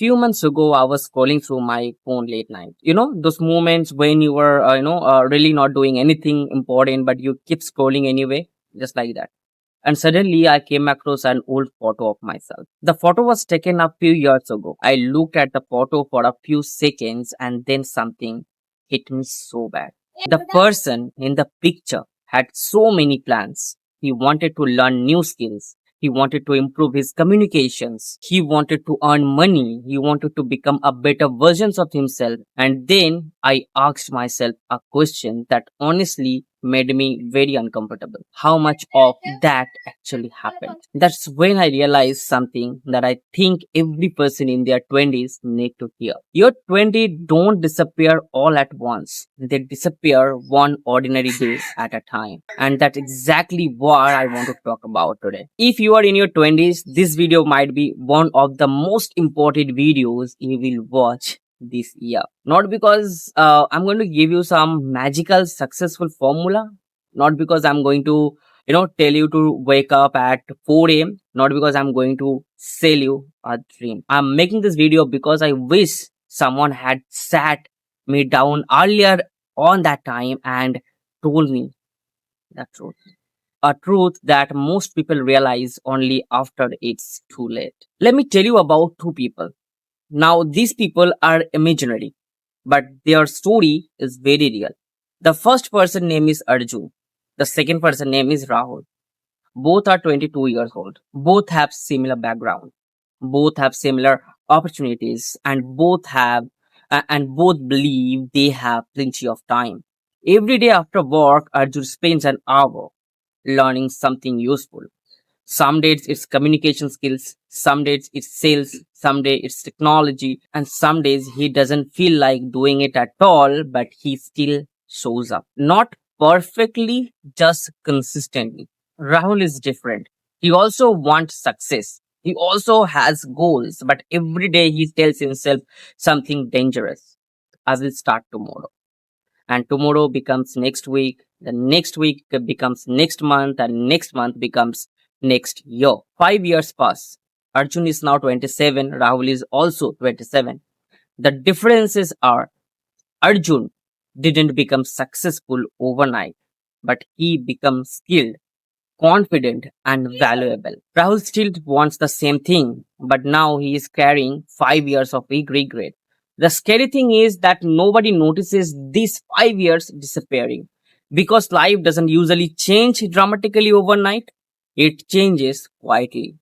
Few months ago, I was scrolling through my phone late night. Those moments when you were, really not doing anything important, but you keep scrolling anyway, just like that. And suddenly I came across an old photo of myself. The photo was taken a few years ago. I looked at the photo for a few seconds and then something hit me so bad. The person in the picture had so many plans. He wanted to learn new skills. He wanted to improve his communications. He wanted to earn money. He wanted to become a better version of himself. And then I asked myself a question that honestly made me very uncomfortable. How much of that actually happened? That's when I realized something that I think every person in their 20s need to hear. Your 20 don't disappear all at once. They disappear one ordinary day at a time. And that's exactly what I want to talk about today. If you are in your 20s, this video might be one of the most important videos you will watch this year. Not because I'm going to give you some magical successful formula, not because I'm going to tell you to wake up at 4 a.m., not because I'm going to sell you a dream. I'm making this video because I wish someone had sat me down earlier on that time and told me the truth. A truth that most people realize only after it's too late. Let me tell you about two people. Now, these people are imaginary, but their story is very real. The first person name is Arjun. The second person name is Rahul. Both are 22 years old. Both have similar background. Both have similar opportunities and both believe they have plenty of time. Every day after work, Arjun spends an hour learning something useful. Some days it's communication skills, some days it's sales, some day it's technology, and some days he doesn't feel like doing it at all, but he still shows up. Not perfectly, just consistently. Rahul is different. He also wants success. He also has goals, but every day he tells himself something dangerous. I will start tomorrow. And tomorrow becomes next week, the next week becomes next month, and next month becomes next year. 5 years pass. Arjun is now 27, Rahul is also 27. The differences are Arjun didn't become successful overnight, but he becomes skilled, confident, and valuable. Rahul still wants the same thing, but now he is carrying 5 years of big regret. The scary thing is that nobody notices these 5 years disappearing because life doesn't usually change dramatically overnight. It changes quietly,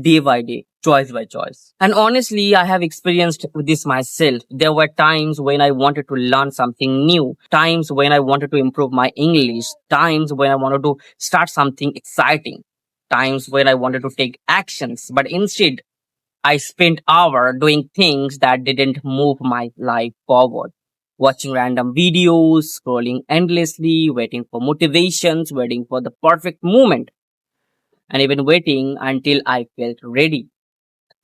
day by day, choice by choice. And honestly, I have experienced this myself. There were times when I wanted to learn something new, times when I wanted to improve my English, times when I wanted to start something exciting, times when I wanted to take actions, but instead I spent hours doing things that didn't move my life forward. Watching random videos, scrolling endlessly, waiting for motivations, waiting for the perfect moment, and even waiting until I felt ready.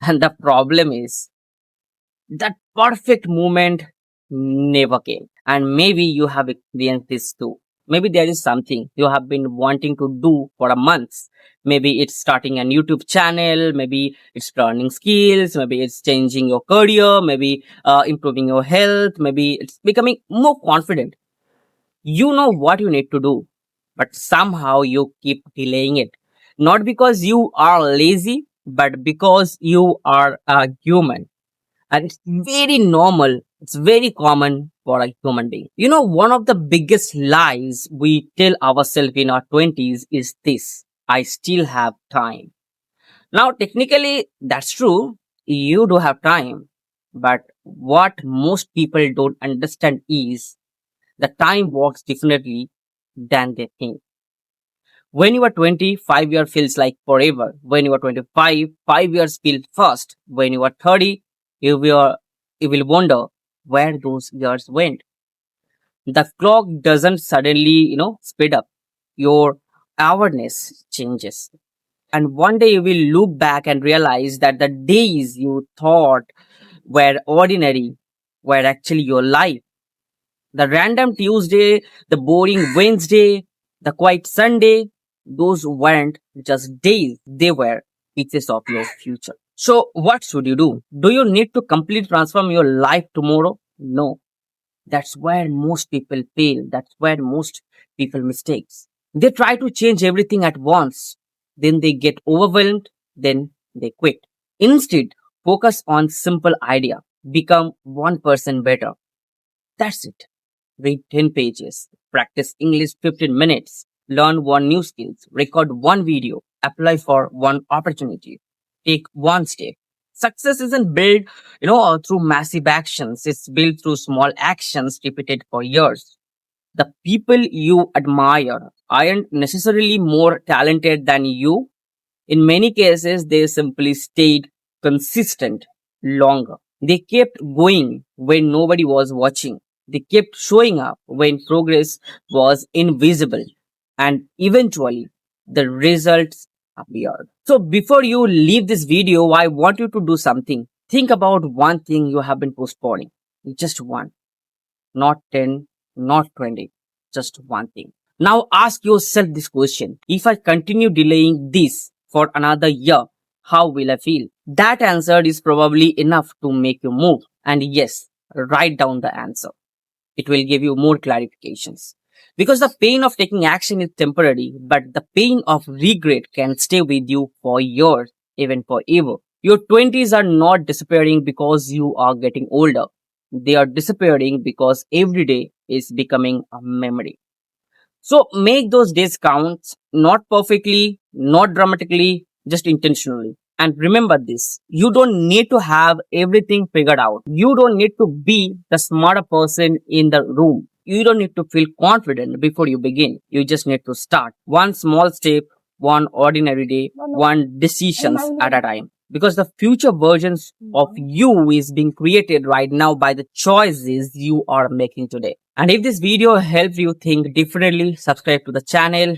And the problem is that perfect moment never came. And maybe you have experienced this too. Maybe there is something you have been wanting to do for a month. Maybe it's starting a YouTube channel. Maybe it's learning skills. Maybe it's changing your career. Maybe improving your health. Maybe it's becoming more confident. You know what you need to do, but somehow you keep delaying it. Not because you are lazy, but because you are a human, and it's very normal, it's very common for a human being. One of the biggest lies we tell ourselves in our 20s is this: I still have time. Now, technically, that's true. You do have time. But what most people don't understand is the time works differently than they think. When you are 20, 5 years feels like forever. When you are 25, 5 years feel fast. When you are 30, you will wonder where those years went. The clock doesn't suddenly, speed up. Your awareness changes. And one day you will look back and realize that the days you thought were ordinary were actually your life. The random Tuesday, the boring Wednesday, the quiet Sunday, those weren't just days, they were pieces of your future. So what should you do? Do you need to completely transform your life tomorrow? No. That's where most people fail. That's where most people mistakes. They try to change everything at once. Then they get overwhelmed. Then they quit. Instead, focus on simple idea. Become 1% better. That's it. Read 10 pages. Practice English 15 minutes. Learn one new skills. Record one video. Apply for one opportunity. Take one step. Success isn't built, through massive actions. It's built through small actions repeated for years. The people you admire aren't necessarily more talented than you. In many cases, they simply stayed consistent longer. They kept going when nobody was watching. They kept showing up when progress was invisible. And eventually, the results appeared. So, before you leave this video, I want you to do something. Think about one thing you have been postponing. Just one, not 10, not 20, just one thing. Now ask yourself this question. If I continue delaying this for another year, how will I feel? That answer is probably enough to make you move. And yes, write down the answer. It will give you more clarifications. Because the pain of taking action is temporary, but the pain of regret can stay with you for years, even forever. Your 20s are not disappearing because you are getting older. They are disappearing because every day is becoming a memory. So make those days count, not perfectly, not dramatically, just intentionally. And remember this, you don't need to have everything figured out. You don't need to be the smarter person in the room. You don't need to feel confident before you begin. You just need to start one small step, one ordinary day, one decisions at a time. Because the future versions of you is being created right now by the choices you are making today. And if this video helped you think differently, subscribe to the channel,